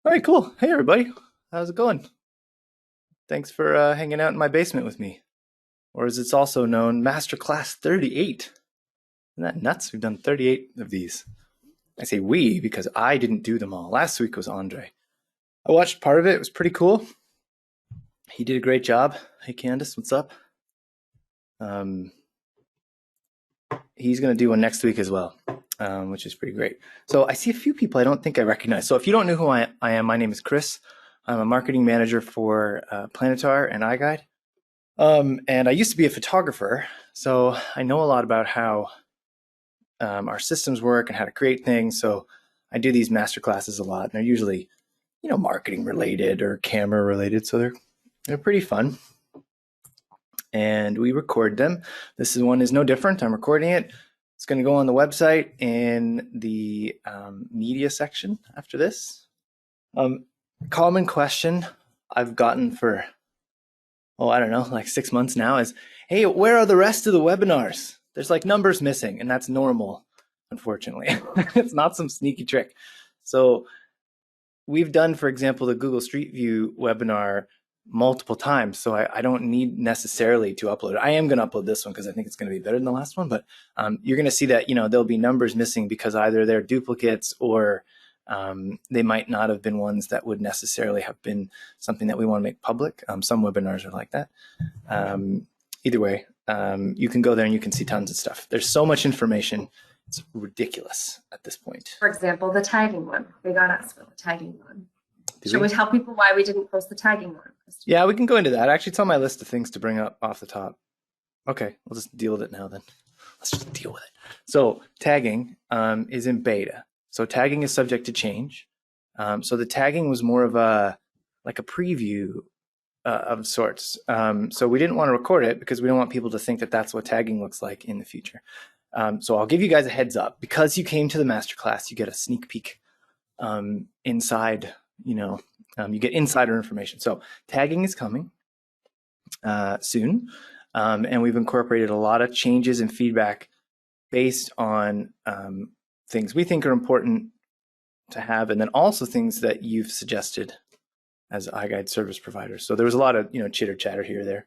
All right, cool. Hey, everybody. How's it going? Thanks for hanging out in my basement with me. Or as it's also known, Masterclass 38. Isn't that nuts? We've done 38 of these. I say we because I didn't do them all. Last week was Andre. I watched part of it. It was pretty cool. He did a great job. Hey, Candace, what's up? Um, he's going to do one next week as well, which is pretty great. So I see a few people I don't think I recognize. So if you don't know who I am, my name is Chris. I'm a marketing manager for Planetar and Iguide. And I used to be a photographer, so I know a lot about how our systems work and how to create things. So I do these master classes a lot, and they're usually, marketing related or camera related. So they're pretty fun, and we record them. This one is no different. I'm recording it. It's going to go on the website in the media section after this. Common question I've gotten for I don't know, like 6 months now is, hey, where are the rest of the webinars? There's like numbers missing, and that's normal, unfortunately. It's not some sneaky trick. So we've done, for example, the Google Street View webinar multiple times, so I don't need necessarily to upload it. I am going to upload this one because I think it's going to be better than the last one, but you're going to see that, there'll be numbers missing because either they're duplicates or they might not have been ones that would necessarily have been something that we want to make public. Some webinars are like that. Either way, you can go there and you can see tons of stuff. There's so much information. It's ridiculous at this point. For example, the tagging one. They got us for the tagging one. Should we tell people why we didn't post the tagging one? Yeah, we can go into that. Actually, it's on my list of things to bring up off the top. Okay, we'll just deal with it now then. Let's just deal with it. So tagging is in beta. So tagging is subject to change. So the tagging was more of a preview of sorts. So we didn't want to record it because we don't want people to think that that's what tagging looks like in the future. So I'll give you guys a heads up. Because you came to the masterclass, you get a sneak peek inside, you get insider information. So tagging is coming soon. And we've incorporated a lot of changes and feedback based on things we think are important to have, and then also things that you've suggested as iGuide service providers. So there was a lot of chitter chatter here or there,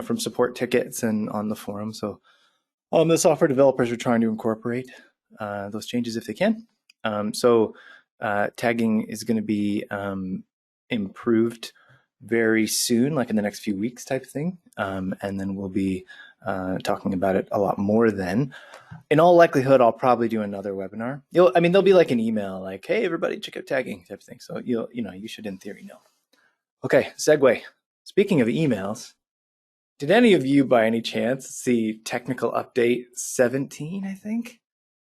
from support tickets and on the forum. So the software developers are trying to incorporate those changes if they can. So tagging is going to be improved very soon, like in the next few weeks type of thing. And then we'll be talking about it a lot more then. In all likelihood, I'll probably do another webinar. There'll be like an email like, hey, everybody, check out tagging type of thing. So you should in theory know. Okay, segue. Speaking of emails, did any of you by any chance see technical update 17, I think?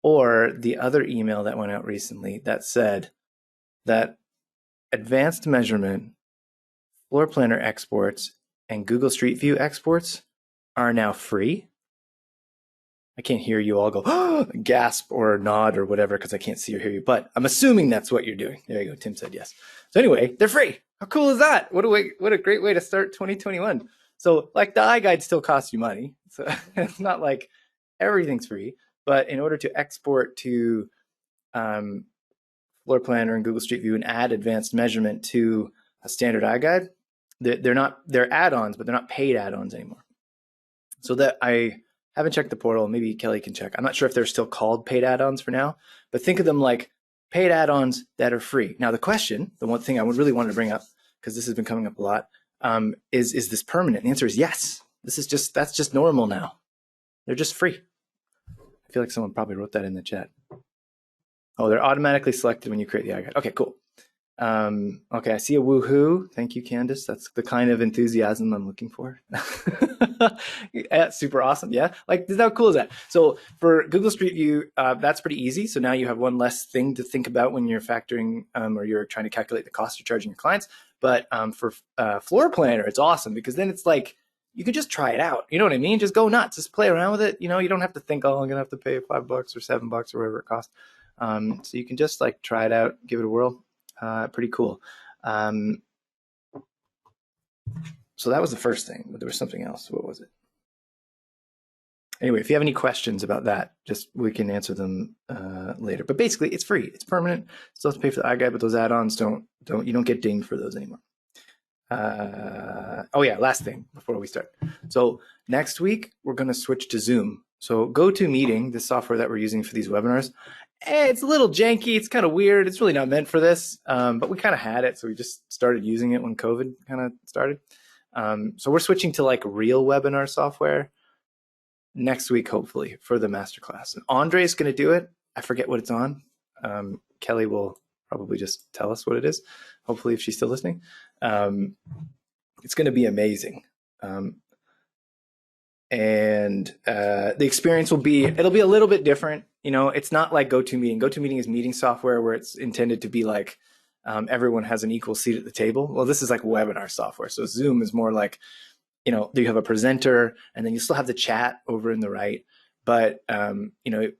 Or the other email that went out recently that said that advanced measurement, floor planner exports, and Google Street View exports are now free? I can't hear you all go gasp or nod or whatever because I can't see or hear you, but I'm assuming that's what you're doing. There you go. Tim said yes. So anyway, they're free. How cool is that? What a great way to start 2021. So like the iGuide still costs you money. So it's not like everything's free, but in order to export to Floor Planner and Google Street View and add advanced measurement to a standard iGuide, they're add-ons, but they're not paid add-ons anymore. So that I haven't checked the portal. Maybe Kelly can check. I'm not sure if they're still called paid add-ons for now, but think of them like paid add-ons that are free. Now, the one thing I would really want to bring up, because this has been coming up a lot, is this permanent? The answer is yes. That's just normal now. They're just free. I feel like someone probably wrote that in the chat. Oh, they're automatically selected when you create the iGuide. Okay, cool. Okay, I see a woohoo. Thank you, Candace. That's the kind of enthusiasm I'm looking for. Yeah, super awesome. Yeah, like how cool is that? So for Google Street View, that's pretty easy. So now you have one less thing to think about when you're factoring or you're trying to calculate the cost you're charging your clients. But for Floor Planner, it's awesome because then it's like you can just try it out. You know what I mean? Just go nuts. Just play around with it. You don't have to think, oh, I'm gonna have to pay $5 or $7 or whatever it costs. So you can just like try it out, give it a whirl. Pretty cool. So that was the first thing, but there was something else. What was it? Anyway, if you have any questions about that, just we can answer them later. But basically, it's free. It's permanent. Still have to pay for the iGuide, but those add-ons you don't get dinged for those anymore. Oh yeah, last thing before we start. So next week we're going to switch to Zoom. So GoToMeeting, the software that we're using for these webinars, it's a little janky. It's kind of weird. It's really not meant for this, but we kind of had it, so we just started using it when COVID kind of started. So we're switching to like real webinar software next week, hopefully, for the masterclass. And Andre is going to do it. I forget what it's on. Kelly will probably just tell us what it is, hopefully, if she's still listening. It's going to be amazing. And the experience it'll be a little bit different. You know, it's not like GoToMeeting. GoToMeeting is meeting software where it's intended to be like everyone has an equal seat at the table. Well, this is like webinar software. So Zoom is more like, you know, you have a presenter and then you still have the chat over in the right. But, you know,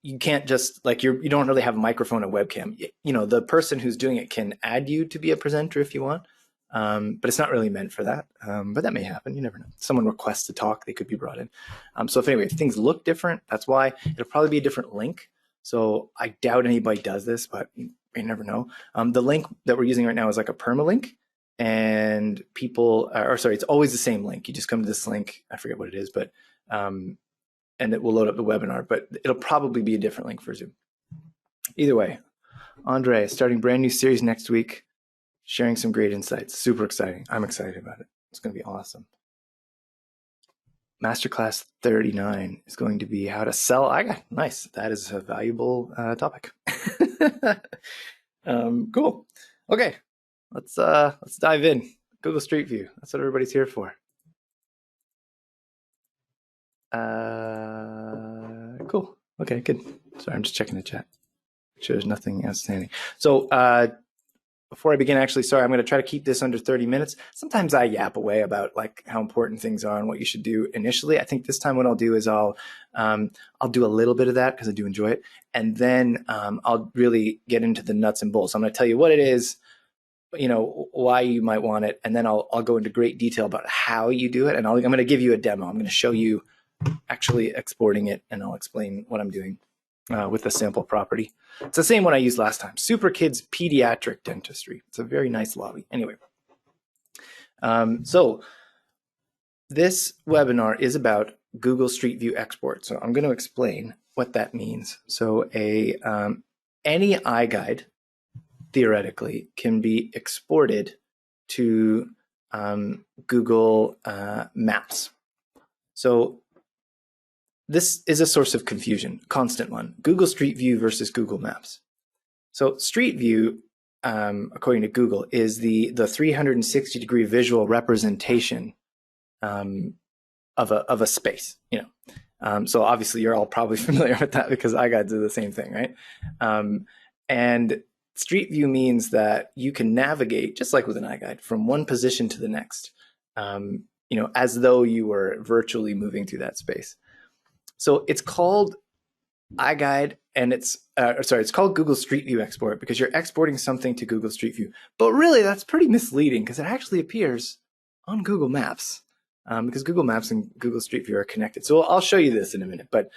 you can't just like you don't really have a microphone and webcam. You know, the person who's doing it can add you to be a presenter if you want. But it's not really meant for that. But that may happen. You never know. Someone requests to talk, they could be brought in. So if things look different, that's why. It'll probably be a different link. So I doubt anybody does this, but you never know. The link that we're using right now is like a permalink. And it's always the same link. You just come to this link. I forget what it is, but and it will load up the webinar. But it'll probably be a different link for Zoom. Either way, Andre, starting brand new series next week. Sharing some great insights. Super exciting. I'm excited about it. It's going to be awesome. Masterclass 39 is going to be how to sell iGuide. Nice. That is a valuable topic. Cool. Okay. Let's dive in. Google Street View. That's what everybody's here for. Cool. Okay, good. Sorry, I'm just checking the chat. Make sure there's nothing outstanding. So, before I begin, actually, sorry, I'm going to try to keep this under 30 minutes. Sometimes I yap away about like how important things are and what you should do initially. I think this time what I'll do is I'll do a little bit of that because I do enjoy it. And then I'll really get into the nuts and bolts. I'm going to tell you what it is, you know, why you might want it. And then I'll go into great detail about how you do it. And I'm going to give you a demo. I'm going to show you actually exporting it, and I'll explain what I'm doing with the sample property. It's the same one I used last time. Super Kids Pediatric Dentistry. It's a very nice lobby. Anyway, so this webinar is about Google Street View export. So I'm going to explain what that means. So any iGuide theoretically can be exported to Google Maps. So this is a source of confusion, constant one. Google Street View versus Google Maps. So Street View, according to Google, is the 360-degree visual representation of a space. You know, so obviously you're all probably familiar with that because iGuides do the same thing, right? And Street View means that you can navigate, just like with an iGuide, from one position to the next, you know, as though you were virtually moving through that space. So it's called iGuide, and it's called Google Street View Export because you're exporting something to Google Street View. But really, that's pretty misleading because it actually appears on Google Maps because Google Maps and Google Street View are connected. So I'll show you this in a minute. But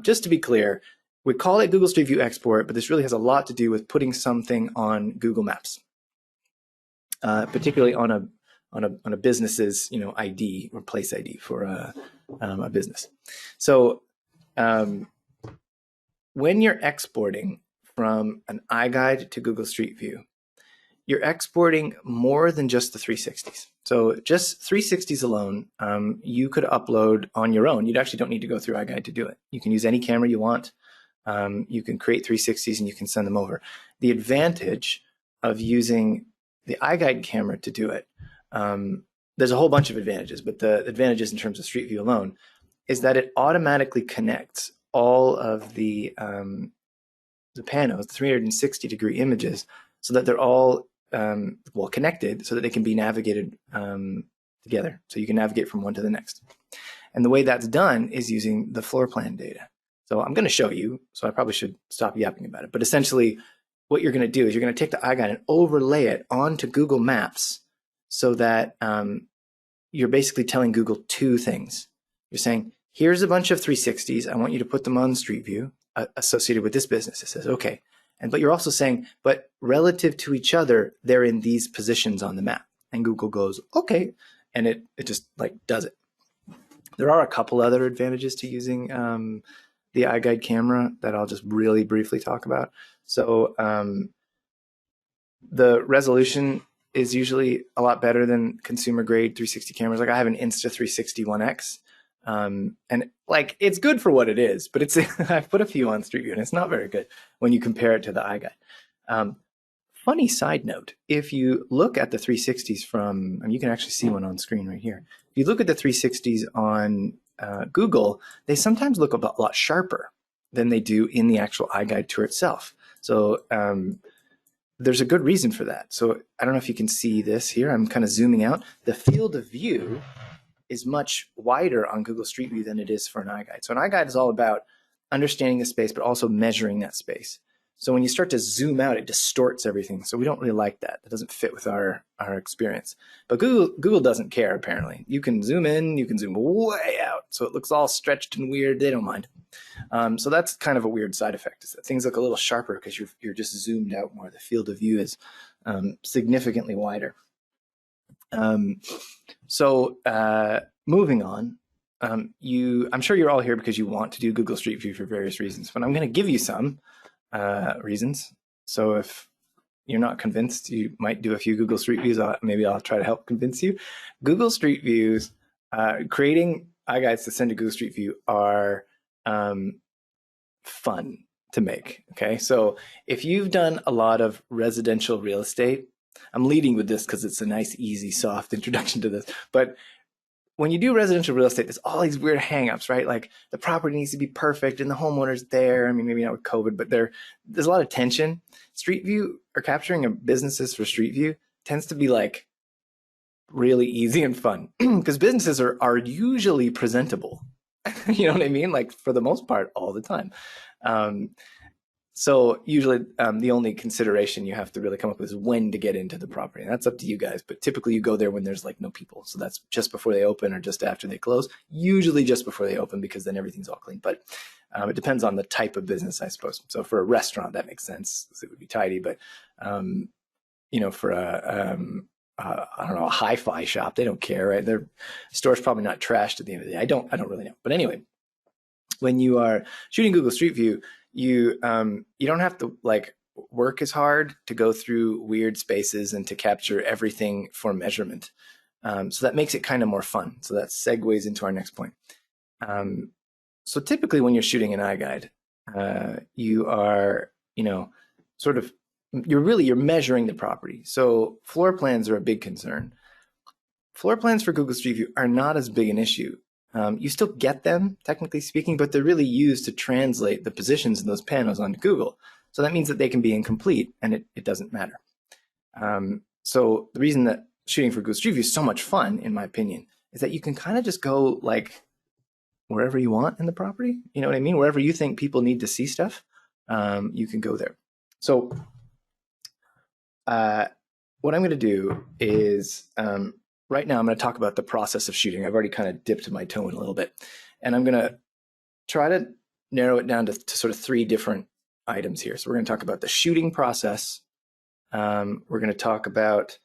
just to be clear, we call it Google Street View Export, but this really has a lot to do with putting something on Google Maps, particularly on a business's ID or place ID for a business. So when you're exporting from an iGuide to Google Street View, you're exporting more than just the 360s. So just 360s alone, you could upload on your own. You actually don't need to go through iGuide to do it. You can use any camera you want. You can create 360s and you can send them over. The advantage of using the iGuide camera to do it, there's a whole bunch of advantages, but the advantages in terms of Street View alone is that it automatically connects all of the panos, the 360-degree images, so that they're all connected, so that they can be navigated together. So you can navigate from one to the next. And the way that's done is using the floor plan data. So I'm going to show you, so I probably should stop yapping about it. But essentially, what you're going to do is you're going to take the iGuide and overlay it onto Google Maps so that you're basically telling Google two things. You're saying, here's a bunch of 360s. I want you to put them on Street View associated with this business. It says, okay. But you're also saying, but relative to each other, they're in these positions on the map. And Google goes, okay. And it just like does it. There are a couple other advantages to using the Iguide camera that I'll just really briefly talk about. So the resolution is usually a lot better than consumer grade 360 cameras. Like I have an Insta360 One X. And like it's good for what it is, but it's I've put a few on Street View and it's not very good when you compare it to the Iguide. Funny side note, if you look at the 360s from, and you can actually see one on screen right here. If you look at the 360s on Google, they sometimes look a lot sharper than they do in the actual Iguide tour itself. So there's a good reason for that. So I don't know if you can see this here. I'm kind of zooming out. The field of view is much wider on Google Street View than it is for an Iguide. So an Iguide is all about understanding the space, but also measuring that space. So when you start to zoom out, it distorts everything. So we don't really like that. It doesn't fit with our experience. But Google doesn't care, apparently. You can zoom in, you can zoom way out. So it looks all stretched and weird. They don't mind. So that's kind of a weird side effect, is that things look a little sharper because you're just zoomed out more. The field of view is significantly wider. So moving on, I'm sure you're all here because you want to do Google Street View for various reasons, but I'm going to give you some reasons. So if you're not convinced, you might do a few Google Street Views. Maybe I'll try to help convince you. Google Street Views, creating iGuides to send to Google Street View are fun to make. Okay, so if you've done a lot of residential real estate, I'm leading with this because it's a nice, easy, soft introduction to this. But when you do residential real estate, there's all these weird hangups, right? Like the property needs to be perfect and the homeowner's there. I mean, maybe not with COVID, but there's a lot of tension. Street View, or capturing businesses for Street View, tends to be like really easy and fun because businesses are usually presentable. You know what I mean? Like for the most part, all the time. So usually the only consideration you have to really come up with is when to get into the property. And that's up to you guys. But typically you go there when there's like no people. So that's just before they open or just after they close. Usually just before they open because then everything's all clean. But it depends on the type of business, I suppose. So for a restaurant, that makes sense. It would be tidy. But you know, for I don't know, a hi-fi shop, they don't care, right? Their store's probably not trashed at the end of the day. I don't really know. But anyway, when you are shooting Google Street View, you don't have to like work as hard to go through weird spaces and to capture everything for measurement. So that makes it kind of more fun. So that segues into our next point. So typically when you're shooting an iGuide, you are, you know, sort of, you're measuring the property. So floor plans are a big concern. Floor plans for Google Street View are not as big an issue. You still get them, technically speaking, but they're really used to translate the positions in those panels onto Google. So that means that they can be incomplete, and it doesn't matter. So the reason that shooting for Google Street View is so much fun, in my opinion, is that you can kind of just go like wherever you want in the property. You know what I mean? Wherever you think people need to see stuff, you can go there. So what I'm going to do is right now I'm going to talk about the process of shooting. I've already kind of dipped my toe in a little bit. And I'm going to try to narrow it down to sort of 3 different items here. So we're going to talk about the shooting process. We're going to talk about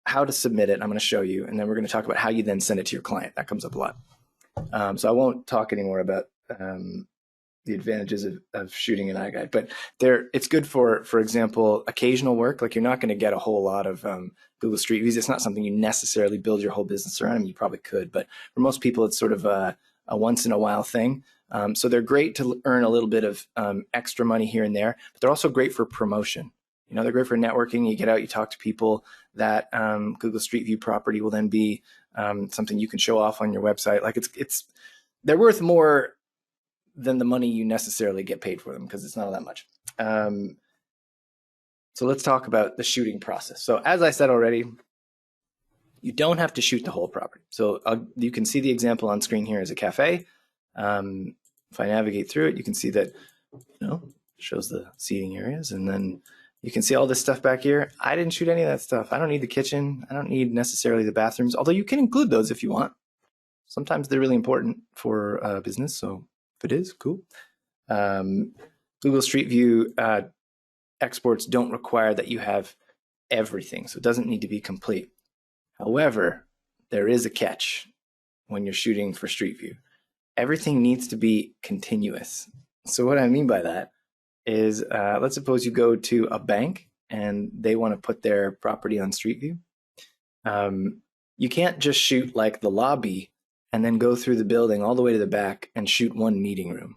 how to submit it. I'm going to show you. And then we're going to talk about how you then send it to your client. That comes up a lot. So I won't talk anymore about the advantages of shooting an iGuide, but it's good for example, occasional work. Like you're not going to get a whole lot of Google Street Views. It's not something you necessarily build your whole business around. I mean, you probably could, but for most people, it's sort of a once in a while thing. So they're great to earn a little bit of extra money here and there, but they're also great for promotion. You know, they're great for networking. You get out, you talk to people. That Google Street View property will then be something you can show off on your website. Like they're worth more than the money you necessarily get paid for them because it's not all that much. So let's talk about the shooting process. So as I said already, you don't have to shoot the whole property. So you can see the example on screen here as a cafe. If I navigate through it, you can see that, you know, it shows the seating areas, and then you can see all this stuff back here. I didn't shoot any of that stuff. I don't need the kitchen. I don't need necessarily the bathrooms, although you can include those if you want. Sometimes they're really important for a business. So if it is, cool. Google Street View exports don't require that you have everything. So it doesn't need to be complete. However, there is a catch when you're shooting for Street View. Everything needs to be continuous. So what I mean by that is, let's suppose you go to a bank and they want to put their property on Street View. You can't just shoot like the lobby and then go through the building all the way to the back and shoot one meeting room.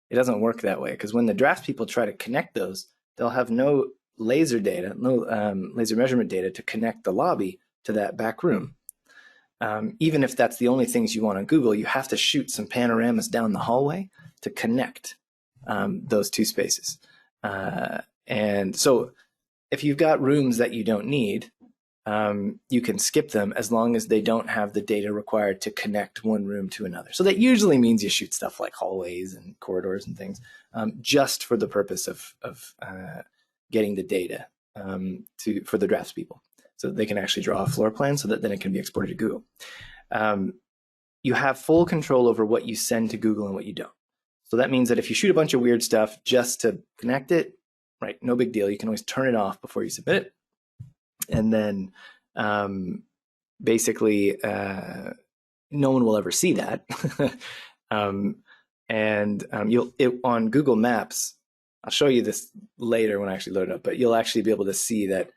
It doesn't work that way, because when the draftspeople try to connect those, they'll have no laser data, no laser measurement data to connect the lobby to that back room. Even if that's the only things you want on Google, you have to shoot some panoramas down the hallway to connect those two spaces. And so if you've got rooms that you don't need, you can skip them as long as they don't have the data required to connect one room to another. So that usually means you shoot stuff like hallways and corridors and things, just for the purpose of getting the data for the draftspeople, so that they can actually draw a floor plan, so that then it can be exported to Google. You have full control over what you send to Google and what you don't. So that means that if you shoot a bunch of weird stuff just to connect it, right, no big deal. You can always turn it off before you submit it. And then basically no one will ever see that. You'll on Google Maps, I'll show you this later when I actually load it up, but you'll actually be able to see that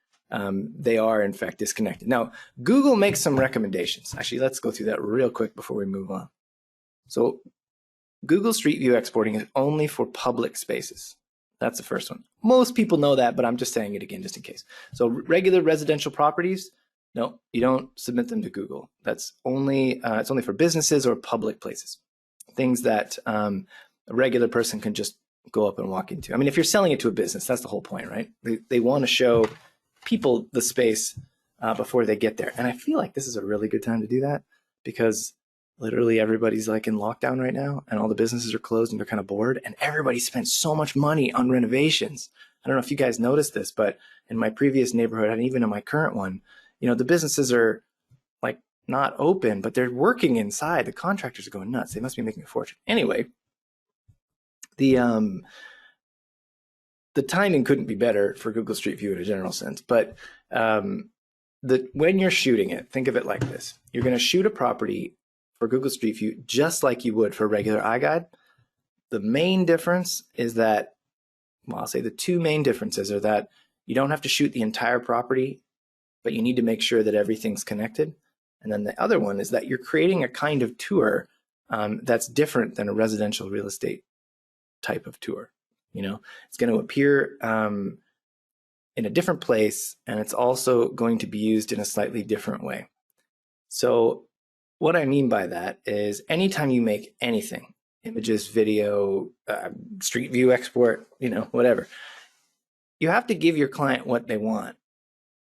they are in fact disconnected. Now, Google makes some recommendations. Actually, let's go through that real quick before we move on. So Google Street View exporting is only for public spaces. That's the first one. Most people know that, but I'm just saying it again just in case. So regular residential properties, no, you don't submit them to Google. That's only it's only for businesses or public places, things that a regular person can just go up and walk into. I mean, if you're selling it to a business, that's the whole point, right? They want to show people the space before they get there. And I feel like this is a really good time to do that, because literally everybody's like in lockdown right now, and all the businesses are closed and they're kind of bored, and everybody spent so much money on renovations. I don't know if you guys noticed this, but in my previous neighborhood and even in my current one, you know, the businesses are like not open, but they're working inside. The contractors are going nuts. They must be making a fortune. Anyway, the timing couldn't be better for Google Street View in a general sense, but when you're shooting it, think of it like this. You're going to shoot a property for Google Street View just like you would for regular Iguide. The main difference is that, well, I'll say the two main differences are that you don't have to shoot the entire property, but you need to make sure that everything's connected. And then the other one is that you're creating a kind of tour that's different than a residential real estate type of tour. You know, it's going to appear in a different place, and it's also going to be used in a slightly different way. So what I mean by that is, anytime you make anything, images, video, Street View export, you know, whatever, you have to give your client what they want,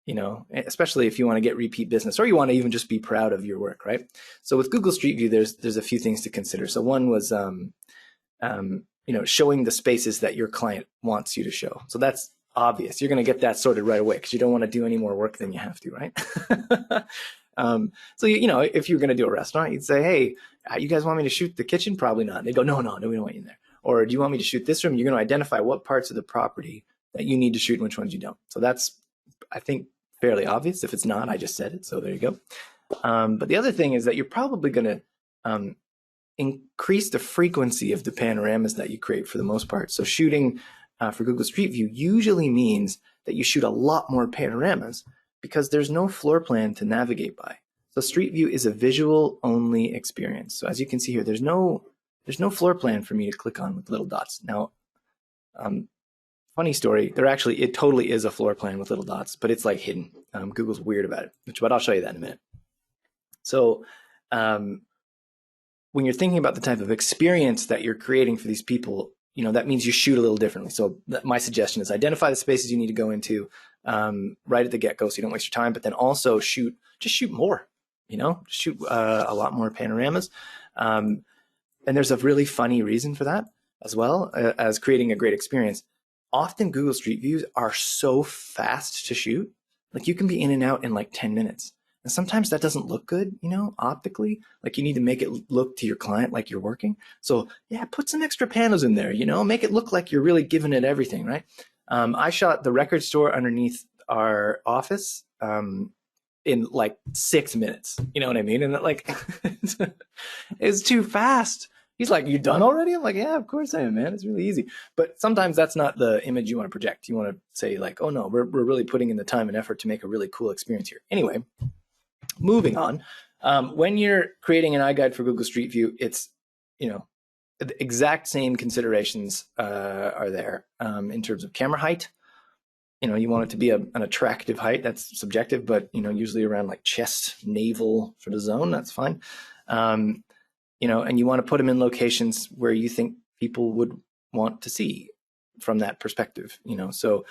you know, especially if you want to get repeat business, or you want to even just be proud of your work, right? So with Google Street View, there's a few things to consider. So one was, you know, showing the spaces that your client wants you to show. So that's obvious. You're going to get that sorted right away, because you don't want to do any more work than you have to, right? So, you know, if you're going to do a restaurant, you'd say, hey, you guys want me to shoot the kitchen? Probably not. They go, no, we don't want you in there. Or do you want me to shoot this room? You're going to identify what parts of the property that you need to shoot and which ones you don't. So that's, I think, fairly obvious. If it's not, I just said it. So there you go. But the other thing is that you're probably going to increase the frequency of the panoramas that you create for the most part. So shooting for Google Street View usually means that you shoot a lot more panoramas, because there's no floor plan to navigate by. So Street View is a visual only experience. So as you can see here, there's no floor plan for me to click on with little dots. Now, funny story, it totally is a floor plan with little dots, but it's like hidden. Google's weird about it, but I'll show you that in a minute. So when you're thinking about the type of experience that you're creating for these people, you know, that means you shoot a little differently. So my suggestion is identify the spaces you need to go into right at the get-go, so you don't waste your time, but then also just shoot more, you know, shoot a lot more panoramas. And there's a really funny reason for that as well as creating a great experience. Often Google Street Views are so fast to shoot, like you can be in and out in like 10 minutes. And sometimes that doesn't look good, you know, optically. Like you need to make it look to your client like you're working. So yeah, put some extra panels in there, you know, make it look like you're really giving it everything, right? I shot the record store underneath our office in like 6 minutes. You know what I mean? And like, it's too fast. He's like, you done already? I'm like, yeah, of course I am, man. It's really easy. But sometimes that's not the image you want to project. You want to say like, oh no, we're really putting in the time and effort to make a really cool experience here. Anyway, moving on. When you're creating an iGuide for Google Street View, it's, you know, the exact same considerations are there in terms of camera height. You know, you want it to be an attractive height. That's subjective, but, you know, usually around like chest, navel sort of zone. That's fine. You know, and you want to put them in locations where you think people would want to see from that perspective, you know. So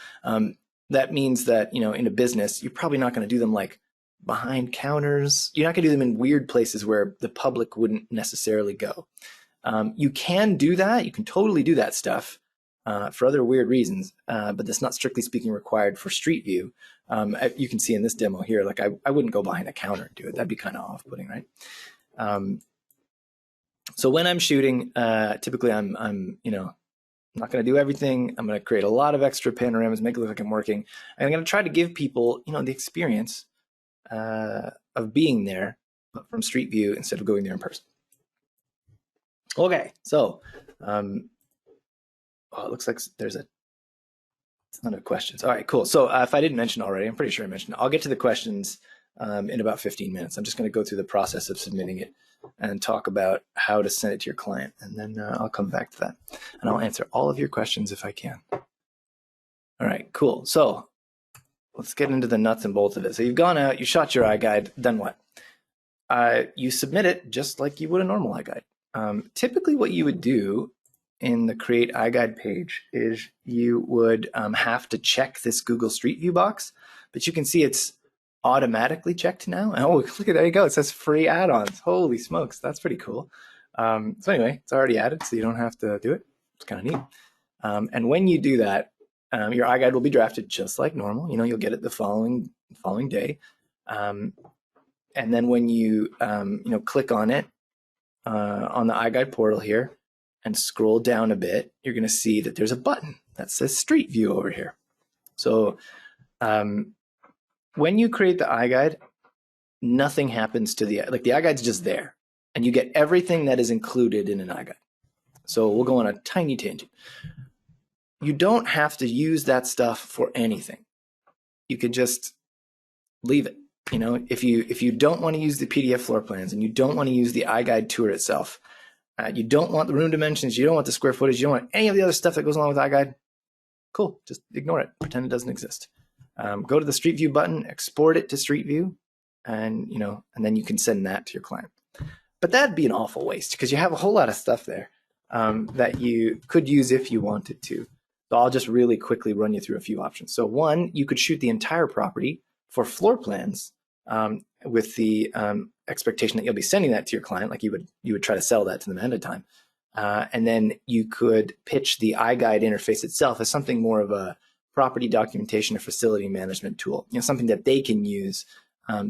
that means that, you know, in a business, you're probably not going to do them like behind counters. You're not going to do them in weird places where the public wouldn't necessarily go. You can do that. You can totally do that stuff for other weird reasons, but that's not strictly speaking required for Street View. You can see in this demo here, like I wouldn't go behind a counter and do it. That'd be kind of off-putting, right? So when I'm shooting, typically I'm you know, not going to do everything. I'm going to create a lot of extra panoramas, make it look like I'm working. And I'm going to try to give people, you know, the experience of being there, but from Street View instead of going there in person. Okay, so it looks like there's a ton of questions. All right, cool. So if I didn't mention already, I'm pretty sure I mentioned it. I'll get to the questions in about 15 minutes. I'm just going to go through the process of submitting it and talk about how to send it to your client. And then I'll come back to that. And I'll answer all of your questions if I can. All right, cool. So let's get into the nuts and bolts of it. So you've gone out, you shot your iGuide, then what? You submit it just like you would a normal iGuide. Typically what you would do in the Create iGuide page is you would have to check this Google Street View box, but you can see it's automatically checked now. Oh, look at, there you go. It says free add-ons. Holy smokes, that's pretty cool. So anyway, it's already added, so you don't have to do it. It's kind of neat. And when you do that, your iGuide will be drafted just like normal. You know, you'll get it the following day. And then when you you know, click on it on the iGuide portal here and scroll down a bit, you're going to see that there's a button that says Street View over here. So when you create the iGuide, nothing happens to the iGuide's just there, and you get everything that is included in an iGuide. So we'll go on a tiny tangent. You don't have to use that stuff for anything. You could just leave it. You know, if you don't want to use the PDF floor plans and you don't want to use the iGuide tour itself, you don't want the room dimensions, you don't want the square footage, you don't want any of the other stuff that goes along with iGuide, cool, just ignore it, pretend it doesn't exist. Go to the Street View button, export it to Street View, and you know, and then you can send that to your client. But that'd be an awful waste because you have a whole lot of stuff there that you could use if you wanted to. So I'll just really quickly run you through a few options. So one, you could shoot the entire property for floor plans with the expectation that you'll be sending that to your client, like you would try to sell that to them ahead of time. And then you could pitch the iGuide interface itself as something more of a property documentation or facility management tool, you know, something that they can use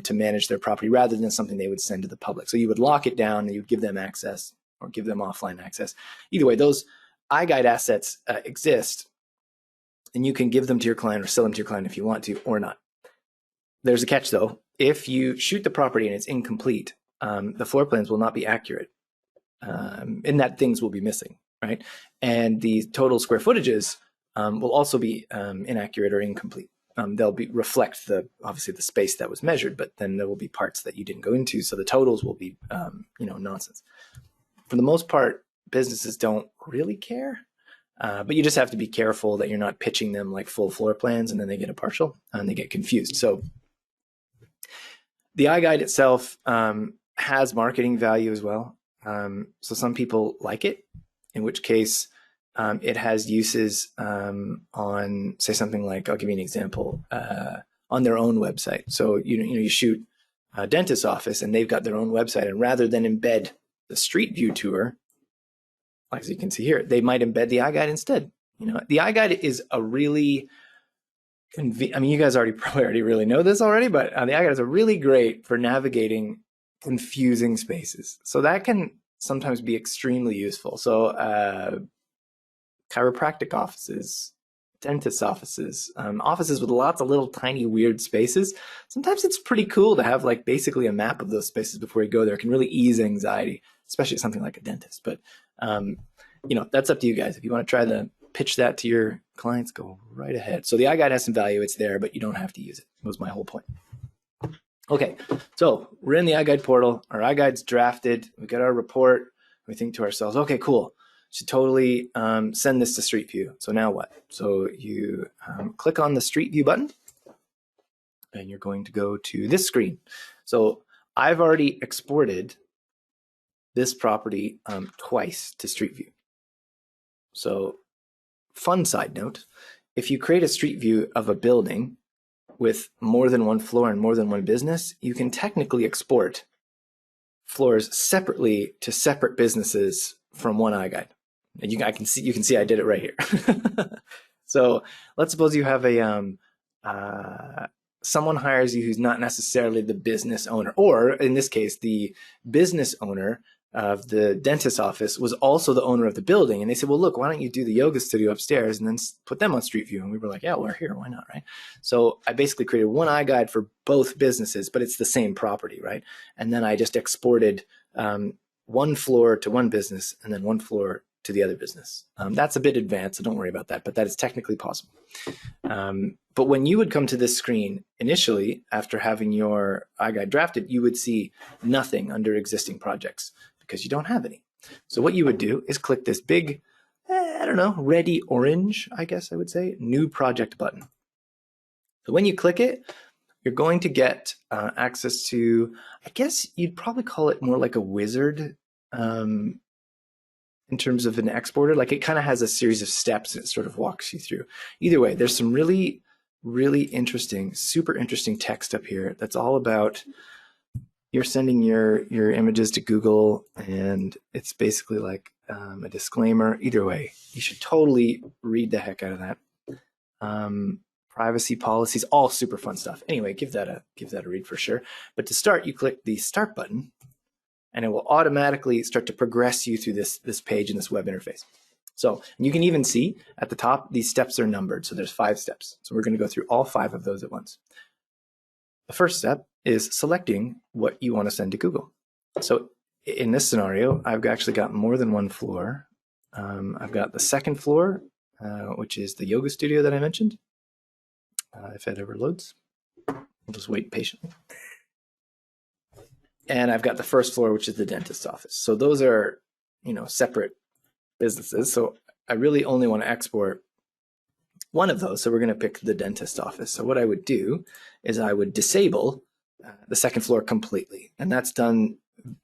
to manage their property rather than something they would send to the public. So you would lock it down and you would give them access or give them offline access. Either way, those iGuide assets exist, and you can give them to your client or sell them to your client if you want to or not. There's a catch though. If you shoot the property and it's incomplete, the floor plans will not be accurate, in that things will be missing, right? And the total square footages will also be inaccurate or incomplete. They'll reflect obviously the space that was measured, but then there will be parts that you didn't go into, so the totals will be you know, nonsense. For the most part, businesses don't really care, but you just have to be careful that you're not pitching them like full floor plans and then they get a partial and they get confused. So the iGuide itself has marketing value as well. So some people like it, in which case it has uses on, say, something like, I'll give you an example, on their own website. So you shoot a dentist's office and they've got their own website, and rather than embed the Street View tour, as you can see here, they might embed the iGuide instead. You know, the iGuide is a really I mean, you guys probably already really know this already, but the Iguides are really great for navigating confusing spaces. So that can sometimes be extremely useful. So chiropractic offices, dentist offices, offices with lots of little tiny weird spaces. Sometimes it's pretty cool to have like basically a map of those spaces before you go there. It can really ease anxiety, especially something like a dentist. But that's up to you guys. If you want to try to pitch that to your clients, go right ahead. So the iGuide has some value. It's there, but you don't have to use it. That was my whole point. Okay, so we're in the iGuide portal. Our iGuide's drafted. We got our report. We think to ourselves, okay, cool. Should totally send this to Street View. So now what? So you click on the Street View button, and you're going to go to this screen. So I've already exported this property twice to Street View. So fun side note, if you create a Street View of a building with more than one floor and more than one business, you can technically export floors separately to separate businesses from one iGuide. And you can see I did it right here. So let's suppose you have someone hires you who's not necessarily the business owner, or in this case, the business owner of the dentist office was also the owner of the building. And they said, well, look, why don't you do the yoga studio upstairs and then put them on Street View? And we were like, yeah, we're here. Why not, right? So I basically created one iGuide for both businesses, but it's the same property, right? And then I just exported one floor to one business and then one floor to the other business. That's a bit advanced, so don't worry about that, but that is technically possible. But when you would come to this screen initially, after having your iGuide drafted, you would see nothing under existing projects because you don't have any. So what you would do is click this big, ready orange, I guess I would say, new project button. So when you click it, you're going to get access to, I guess you'd probably call it more like a wizard in terms of an exporter. Like it kind of has a series of steps and it sort of walks you through. Either way, there's some really, really interesting, super interesting text up here that's all about you're sending your images to Google, and it's basically like a disclaimer. Either way, you should totally read the heck out of that. Privacy policies, all super fun stuff. Anyway, give that a read for sure. But to start, you click the start button, and it will automatically start to progress you through this page in this web interface. So you can even see at the top, these steps are numbered. So there's 5 steps. So we're going to go through all 5 of those at once. The first step is selecting what you want to send to Google. So in this scenario, I've actually got more than one floor. I've got the second floor, which is the yoga studio that I mentioned. If it ever loads, I'll just wait patiently. And I've got the first floor, which is the dentist's office. So those are, separate businesses. So I really only want to export one of those. So we're going to pick the dentist office. So what I would do is I would disable the second floor completely. And that's done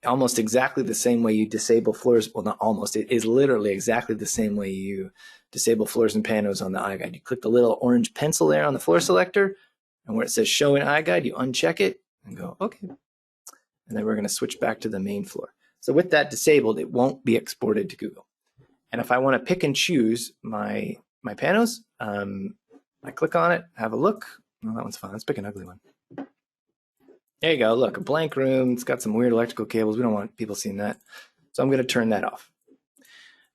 almost exactly the same way you disable floors. Well, not almost. It is literally exactly the same way you disable floors and panos on the iGuide. You click the little orange pencil there on the floor selector, and where it says show in iGuide, you uncheck it and go, okay. And then we're going to switch back to the main floor. So with that disabled, it won't be exported to Google. And if I want to pick and choose my panos, I click on it, have a look. Oh, that one's fine. Let's pick an ugly one. There you go. Look, a blank room. It's got some weird electrical cables. We don't want people seeing that. So I'm going to turn that off.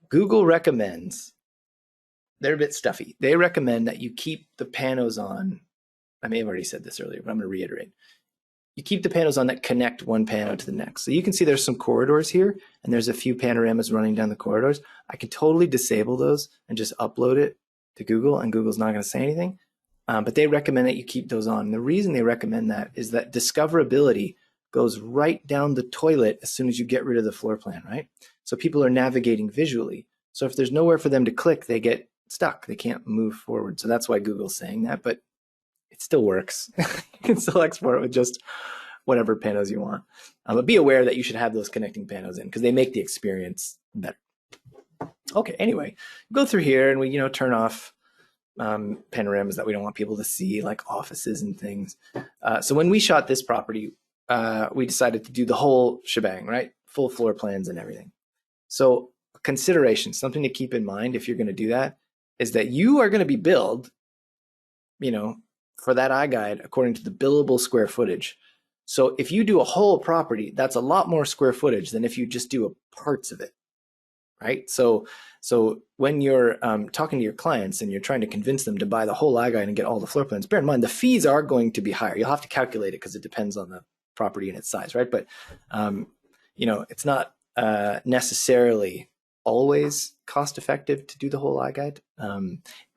Google recommends, they're a bit stuffy. They recommend that you keep the panos on. I may have already said this earlier, but I'm going to reiterate. You keep the panos on that connect one pano to the next. So you can see there's some corridors here, and there's a few panoramas running down the corridors. I can totally disable those and just upload it to Google, and Google's not going to say anything. But they recommend that you keep those on. And the reason they recommend that is that discoverability goes right down the toilet as soon as you get rid of the floor plan, right? So people are navigating visually. So if there's nowhere for them to click, they get stuck. They can't move forward. So that's why Google's saying that, but it still works. You can still export it with just whatever panos you want. But be aware that you should have those connecting panos in because they make the experience better. Okay, anyway, go through here and we, turn off panoramas that we don't want people to see, like offices and things. So when we shot this property, we decided to do the whole shebang, right? Full floor plans and everything. So consideration, something to keep in mind if you're going to do that, is that you are going to be billed, for that Iguide according to the billable square footage. So if you do a whole property, that's a lot more square footage than if you just do parts of it, right? So when you're talking to your clients and you're trying to convince them to buy the whole Iguide and get all the floor plans, bear in mind the fees are going to be higher. You'll have to calculate it because it depends on the property and its size, right? But it's not necessarily always cost effective to do the whole Iguide.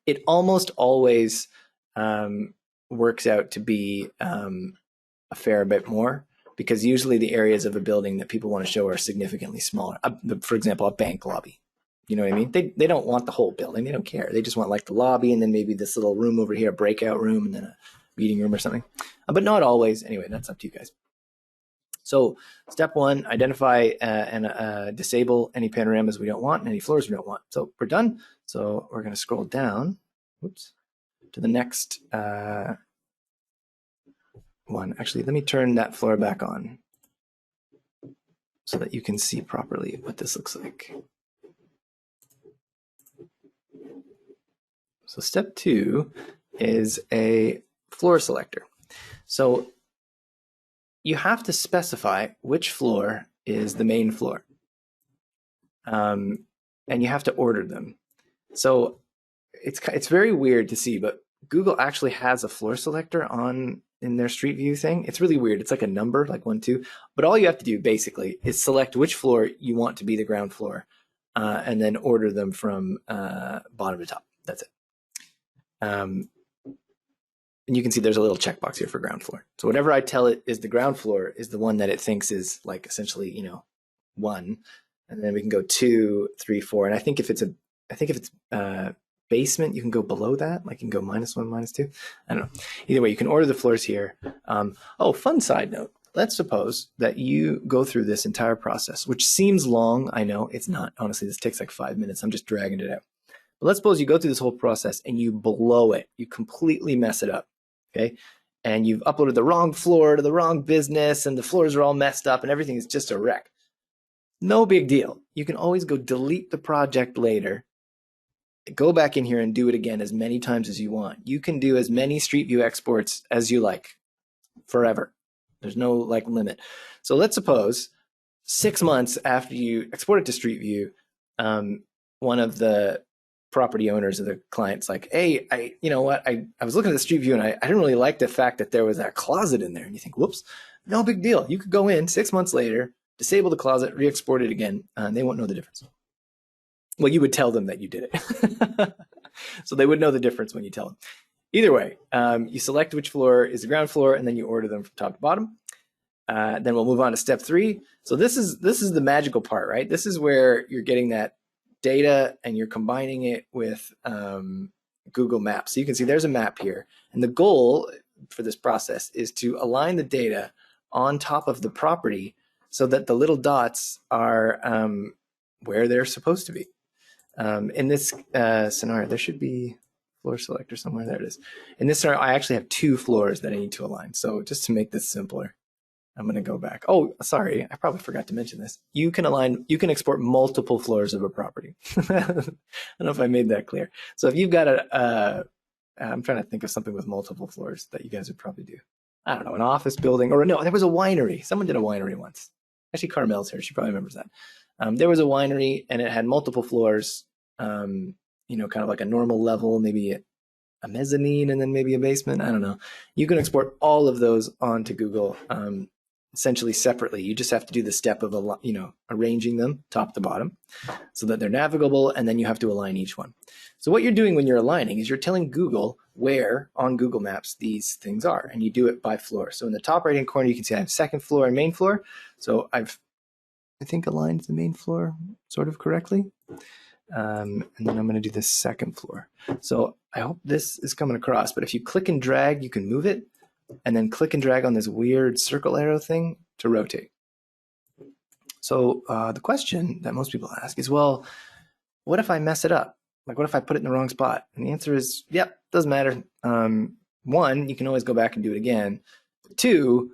It almost always works out to be a fair bit more, because usually the areas of a building that people want to show are significantly smaller. For example, a bank lobby. You know what I mean? They don't want the whole building. They don't care. They just want like the lobby and then maybe this little room over here, a breakout room, and then a meeting room or something. But not always. Anyway, that's up to you guys. So step one, identify and disable any panoramas we don't want and any floors we don't want. So we're done. So we're going to scroll down, to the next one. Actually, let me turn that floor back on so that you can see properly what this looks like. So step two is a floor selector. So you have to specify which floor is the main floor. And you have to order them. So it's very weird to see, but Google actually has a floor selector in their Street View thing. It's really weird. It's like a number, like 1, 2. But all you have to do basically is select which floor you want to be the ground floor, and then order them from bottom to top. That's it. And you can see there's a little checkbox here for ground floor. So whatever I tell it is the ground floor is the one that it thinks is like essentially, 1. And then we can go 2, 3, 4. And I think if it's basement, you can go below that. Like you can go -1, -2. I don't know. Either way, you can order the floors here. Fun side note. Let's suppose that you go through this entire process, which seems long. I know it's not. Honestly, this takes like 5 minutes. I'm just dragging it out. But let's suppose you go through this whole process and you blow it. You completely mess it up. Okay. And you've uploaded the wrong floor to the wrong business and the floors are all messed up and everything is just a wreck. No big deal. You can always go delete the project later, go back in here and do it again as many times as you want. You can do as many Street View exports as you like forever. There's no limit. So let's suppose 6 months after you export it to Street View, one of the property owners of the client's like, hey, I was looking at the Street View and I didn't really like the fact that there was that closet in there. And you think, whoops, no big deal. You could go in 6 months later, disable the closet, re-export it again, and they won't know the difference. Well, you would tell them that you did it. So they would know the difference when you tell them. Either way, you select which floor is the ground floor and then you order them from top to bottom. Then we'll move on to step 3. So this is the magical part, right? This is where you're getting that data and you're combining it with Google Maps. So you can see there's a map here. And the goal for this process is to align the data on top of the property so that the little dots are where they're supposed to be. In this scenario, there should be floor selector somewhere. There it is. In this scenario, I actually have 2 floors that I need to align. So just to make this simpler, I'm going to go back. Oh, sorry. I probably forgot to mention this. You can export multiple floors of a property. I don't know if I made that clear. So if you've got I'm trying to think of something with multiple floors that you guys would probably do. I don't know, an office building, or no, there was a winery. Someone did a winery once. Actually, Carmel's here. She probably remembers that. There was a winery and it had multiple floors, kind of like a normal level, maybe a mezzanine and then maybe a basement. I don't know. You can export all of those onto Google essentially separately. You just have to do the step of arranging them top to bottom so that they're navigable, and then you have to align each one. So what you're doing when you're aligning is you're telling Google where on Google Maps these things are, and you do it by floor. So in the top right hand corner you can see I have second floor and main floor. So I think aligned the main floor sort of correctly. And then I'm going to do the second floor. So I hope this is coming across, but if you click and drag, you can move it, and then click and drag on this weird circle arrow thing to rotate. So the question that most people ask is, well, what if I mess it up? Like, what if I put it in the wrong spot? And the answer is, yep, doesn't matter. 1, you can always go back and do it again. 2,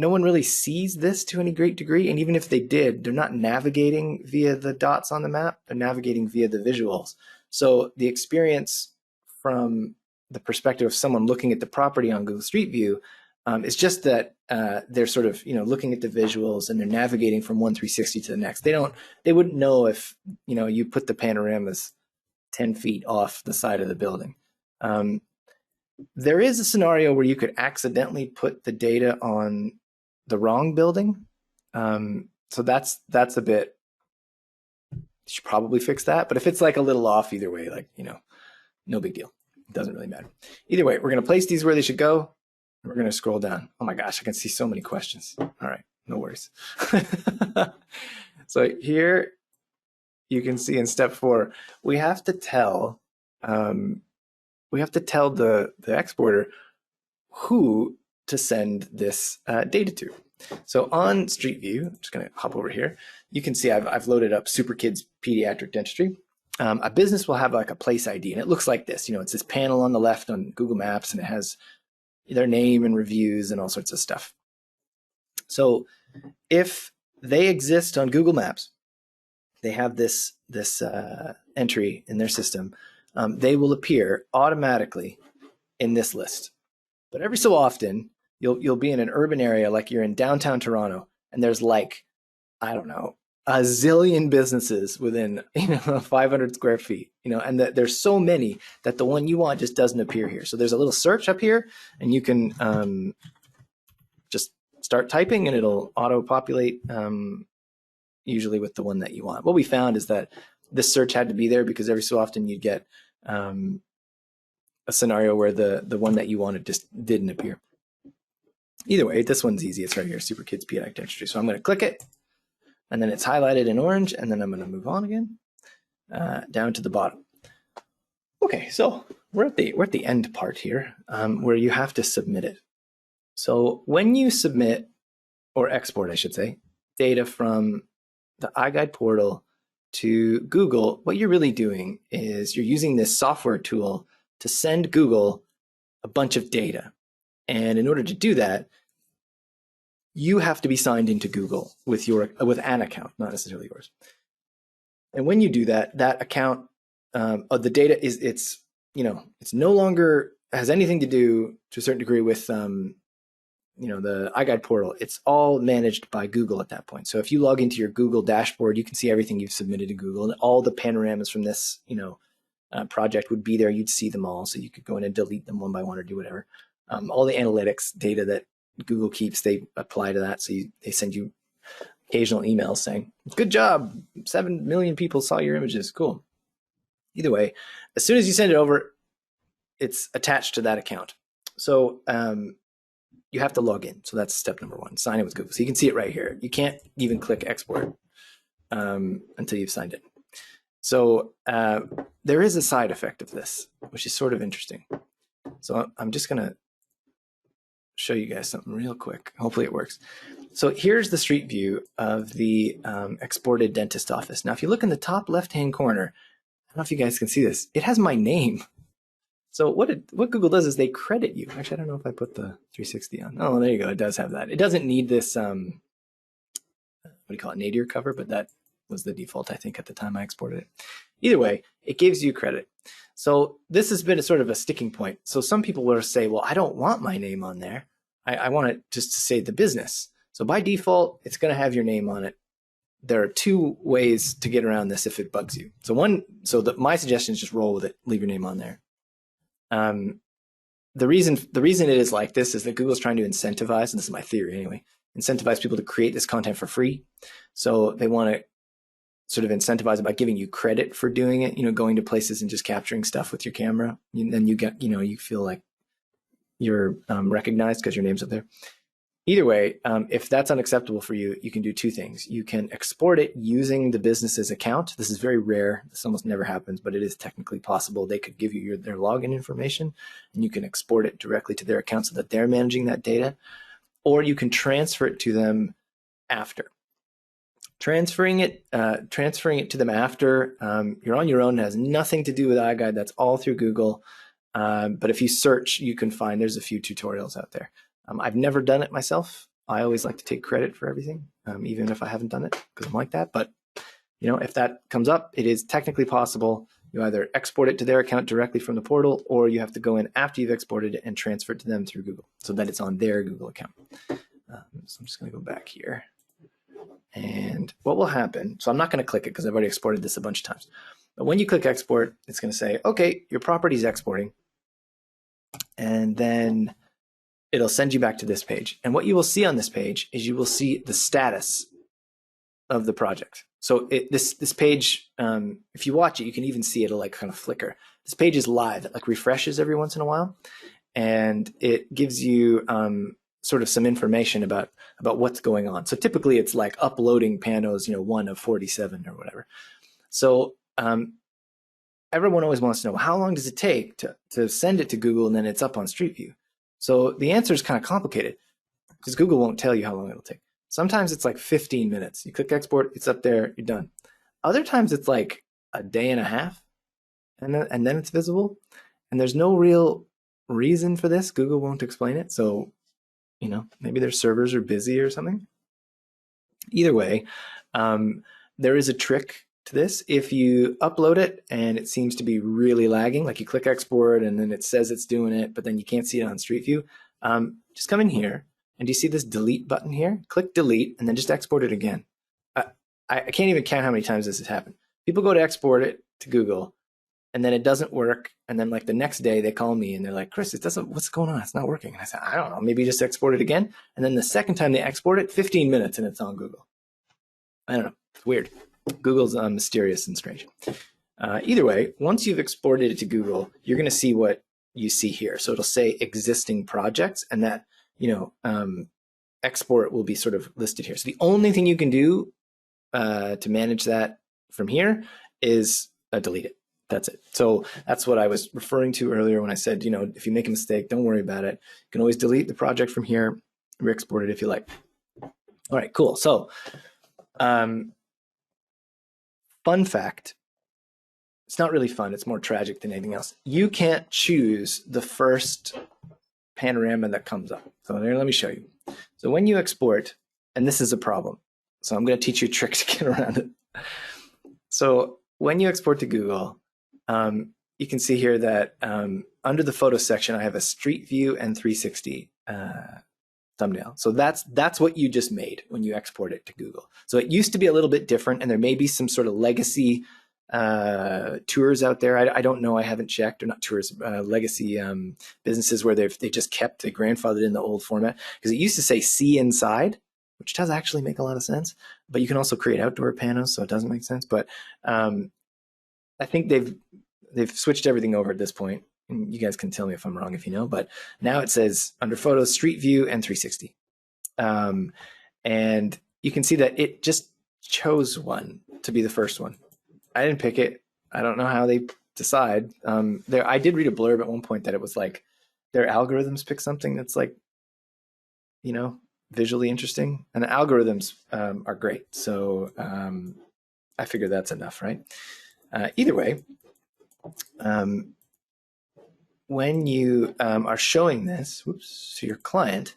no one really sees this to any great degree. And even if they did, they're not navigating via the dots on the map. They're navigating via the visuals. So the experience from the perspective of someone looking at the property on Google Street View. It's just that they're sort of, looking at the visuals and they're navigating from one 360 to the next. They wouldn't know if, you put the panoramas 10 feet off the side of the building. There is a scenario where you could accidentally put the data on the wrong building. So that's a bit, you should probably fix that. But if it's like a little off either way, like, no big deal. It doesn't really matter. Either way, we're going to place these where they should go. We're going to scroll down. Oh my gosh, I can see so many questions. All right, no worries. So here you can see in step 4, we have to tell the exporter who to send this data to. So on Street View, I'm just going to hop over here. You can see I've loaded up Super Kids Pediatric Dentistry. A business will have like a place ID, and it looks like this. It's this panel on the left on Google Maps, and it has their name and reviews and all sorts of stuff. So if they exist on Google Maps, they have this entry in their system, they will appear automatically in this list. But every so often, you'll be in an urban area, like you're in downtown Toronto, and there's like, I don't know, a zillion businesses within 500 square feet, and there's so many that the one you want just doesn't appear here. So there's a little search up here, and you can just start typing, and it'll auto-populate, usually with the one that you want. What we found is that this search had to be there because every so often you'd get a scenario where the one that you wanted just didn't appear. Either way, this one's easy. It's right here, Super Kids Pediatric Dentistry. So I'm going to click it, and then it's highlighted in orange, and then I'm going to move on again down to the bottom. Okay, so we're at the end part here, where you have to submit it. So when you submit, or export, I should say, data from the Iguide portal to Google, what you're really doing is you're using this software tool to send Google a bunch of data. And in order to do that, you have to be signed into Google with an account, not necessarily yours. And when you do that, that account, the data it's no longer has anything to do to a certain degree with the Iguide portal. It's all managed by Google at that point. So if you log into your Google dashboard, you can see everything you've submitted to Google, and all the panoramas from this project would be there. You'd see them all, so you could go in and delete them one by one or do whatever. All the analytics data that Google keeps, they apply to that. So they send you occasional emails saying, good job, 7 million people saw your images, cool. Either way, as soon as you send it over, it's attached to that account. So you have to log in. So that's step number 1, sign in with Google. So you can see it right here. You can't even click export until you've signed in. So there is a side effect of this, which is sort of interesting. So I'm just going to show you guys something real quick. Hopefully it works. So here's the street view of the exported dentist office. Now, if you look in the top left-hand corner, I don't know if you guys can see this, it has my name. So what Google does is they credit you. Actually, I don't know if I put the 360 on. Oh, there you go. It does have that. It doesn't need this, what do you call it, Nadir cover, but that was the default, I think, at the time I exported it. Either way, it gives you credit. So this has been a sort of a sticking point. So some people will say, well, I don't want my name on there. I want it just to say the business. So by default, it's going to have your name on it. There are 2 ways to get around this if it bugs you. So my suggestion is just roll with it, leave your name on there. The reason it is like this is that Google's trying to incentivize, and this is my theory anyway, incentivize people to create this content for free. So they want to sort of incentivize it by giving you credit for doing it, going to places and just capturing stuff with your camera. And then you get, you feel like you're recognized because your name's up there. Either way, if that's unacceptable for you, you can do 2 things. You can export it using the business's account. This is very rare. This almost never happens, but it is technically possible. They could give you their login information, and you can export it directly to their account so that they're managing that data. Or you can transfer it to them after. Transferring it to them after, you're on your own. It has nothing to do with Iguide. That's all through Google. But if you search, you can find there's a few tutorials out there. I've never done it myself. I always like to take credit for everything, even if I haven't done it, because I'm like that. But if that comes up, it is technically possible. You either export it to their account directly from the portal, or you have to go in after you've exported it and transfer it to them through Google so that it's on their Google account. So I'm just going to go back here. And what will happen, so I'm not going to click it because I've already exported this a bunch of times. But when you click export, it's going to say, okay, your property is exporting. And then it'll send you back to this page. And what you will see on this page is you will see the status of the project. So this page, if you watch it, you can even see it'll like kind of flicker. This page is live. It like refreshes every once in a while. And it gives you sort of some information about what's going on. So typically it's like uploading panos, 1 of 47 or whatever. So everyone always wants to know, how long does it take to send it to Google and then it's up on Street View? So the answer is kind of complicated because Google won't tell you how long it'll take. Sometimes it's like 15 minutes. You click export, it's up there, you're done. Other times it's like a day and a half and then it's visible. And there's no real reason for this. Google won't explain it. So, maybe their servers are busy or something. Either way, there is a trick to this. If you upload it and it seems to be really lagging, like you click export and then it says it's doing it, but then you can't see it on Street View, just come in here and do you see this delete button here? Click delete and then just export it again. I can't even count how many times this has happened. People go to export it to Google and then it doesn't work. And then like the next day they call me and they're like, Chris, what's going on? It's not working. And I said, I don't know, maybe just export it again. And then the second time they export it, 15 minutes and it's on Google. I don't know, it's weird. Google's mysterious and strange. Either way, once you've exported it to Google, you're going to see what you see here. So it'll say existing projects and that, export will be sort of listed here. So the only thing you can do to manage that from here is delete it. That's it. So that's what I was referring to earlier when I said, if you make a mistake, don't worry about it. You can always delete the project from here, re-export it if you like. All right, cool. So fun fact, it's not really fun. It's more tragic than anything else. You can't choose the first panorama that comes up. So there, let me show you. So when you export, and this is a problem. So I'm going to teach you a trick to get around it. So when you export to Google, you can see here that under the photo section, I have a Street View and 360 thumbnail. So that's what you just made when you export it to Google. So it used to be a little bit different, and there may be some sort of legacy tours out there. I don't know. I haven't checked, or not tours, legacy businesses where they just kept the grandfathered in the old format, because it used to say see inside, which does actually make a lot of sense. But you can also create outdoor panos, so it doesn't make sense. But I think they've switched everything over at this point. And you guys can tell me if I'm wrong if you know, but now it says under photos, Street View and 360. And you can see that it just chose one to be the first one. I didn't pick it. I don't know how they decide. I did read a blurb at one point that it was like their algorithms pick something that's like, visually interesting. And the algorithms are great. So I figure that's enough, right? Either way, when you are showing this to your client,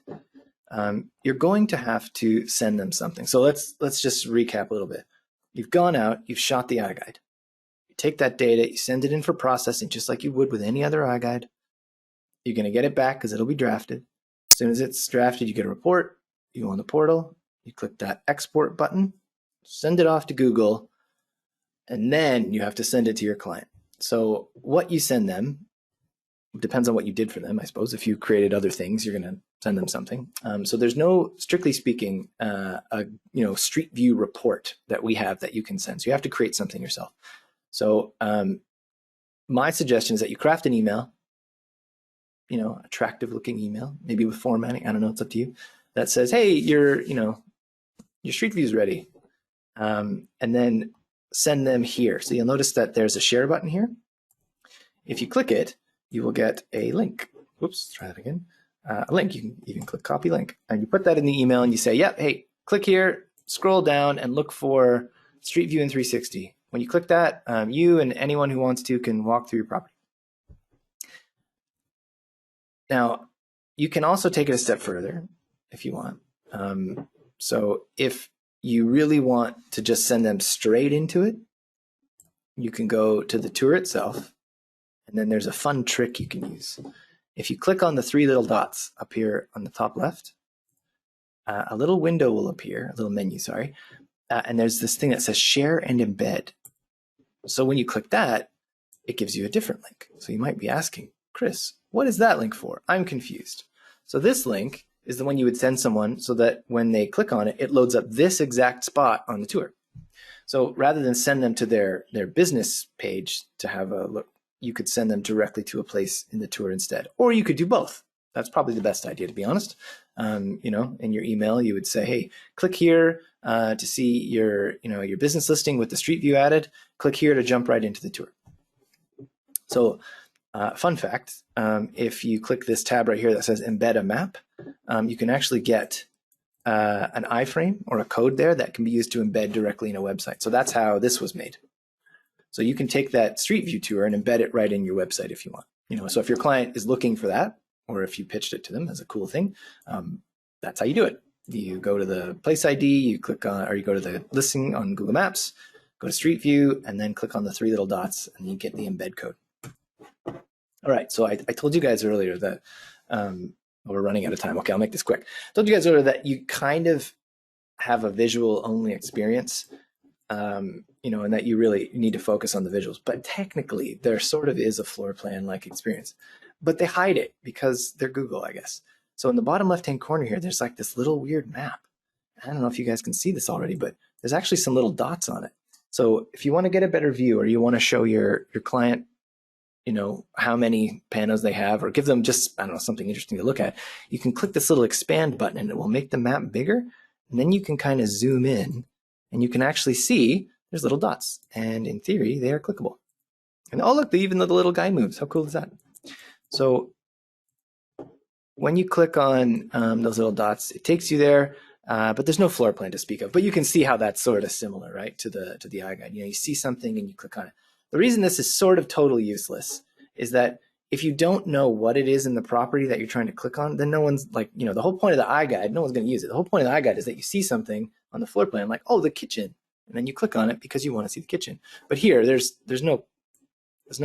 you're going to have to send them something. So let's just recap a little bit. You've gone out, you've shot the Iguide. You take that data, you send it in for processing, just like you would with any other Iguide. You're going to get it back because it'll be drafted. As soon as it's drafted, you get a report. You go on the portal, you click that export button, send it off to Google, and then you have to send it to your client. So what you send them depends on what you did for them, I suppose. If you created other things, you're going to send them something. So there's no, strictly speaking, Street View report that we have that you can send. So you have to create something yourself. So my suggestion is that you craft an email, attractive looking email, maybe with formatting. I don't know, it's up to you. That says, hey, your Street View is ready. And then send them here. So you'll notice that there's a share button here. If you click it, you will get a link. Whoops, try that again. A link. You can even click copy link. And you put that in the email and you say, yep, hey, click here, scroll down and look for Street View and 360. When you click that, you and anyone who wants to can walk through your property. Now, you can also take it a step further if you want. So if you really want to just send them straight into it, you can go to the tour itself, and then there's a fun trick you can use. If you click on the three little dots up here on the top left, a little window will appear, a little menu, sorry, and there's this thing that says share and embed. So when you click that, it gives you a different link. So you might be asking, Chris, what is that link for? I'm confused. So this link is the one you would send someone so that when they click on it, it loads up this exact spot on the tour. So rather than send them to their business page to have a look, you could send them directly to a place in the tour instead. Or you could do both. That's probably the best idea, to be honest. In your email, you would say, hey, click here to see your business listing with the street view added. Click here to jump right into the tour. So fun fact, if you click this tab right here that says embed a map, you can actually get an iframe or a code there that can be used to embed directly in a website. So that's how this was made. So you can take that street view tour and embed it right in your website if you want. So if your client is looking for that, or if you pitched it to them as a cool thing, that's how you do it. You go to the place ID, you click on, or you go to the listing on Google Maps, go to Street View, and then click on the three little dots, and you get the embed code. All right, so I told you guys earlier that we're running out of time. Okay, I'll make this quick. I told you guys earlier that you kind of have a visual-only experience, and that you really need to focus on the visuals. But technically, there sort of is a floor plan-like experience. But they hide it because they're Google, I guess. So in the bottom left-hand corner here, there's like this little weird map. I don't know if you guys can see this already, but there's actually some little dots on it. So if you want to get a better view, or you want to show your client, how many panos they have, or give them just, I don't know, something interesting to look at, you can click this little expand button and it will make the map bigger. And then you can kind of zoom in and you can actually see there's little dots. And in theory, they are clickable. And oh, look, even the little guy moves. How cool is that? So when you click on those little dots, it takes you there, but there's no floor plan to speak of. But you can see how that's sort of similar, right, to the Iguide. You see something and you click on it. The reason this is sort of totally useless is that if you don't know what it is in the property that you're trying to click on, then no one's the whole point of the Iguide, no one's going to use it. The whole point of the Iguide is that you see something on the floor plan, like, oh, the kitchen, and then you click on it because you want to see the kitchen. But here, there's no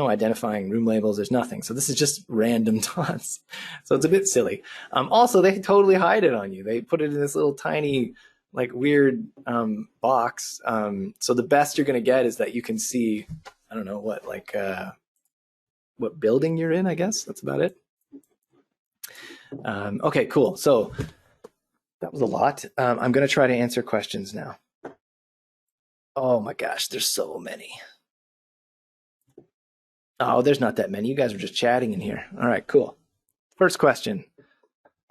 identifying room labels. There's nothing. So this is just random dots. So it's a bit silly. Also, they totally hide it on you. They put it in this little tiny, weird box. So the best you're going to get is that you can see, I don't know what, what building you're in, I guess. That's about it. Okay, cool. So that was a lot. I'm going to try to answer questions now. Oh my gosh, there's so many. Oh, there's not that many. You guys were just chatting in here. All right, cool. First question.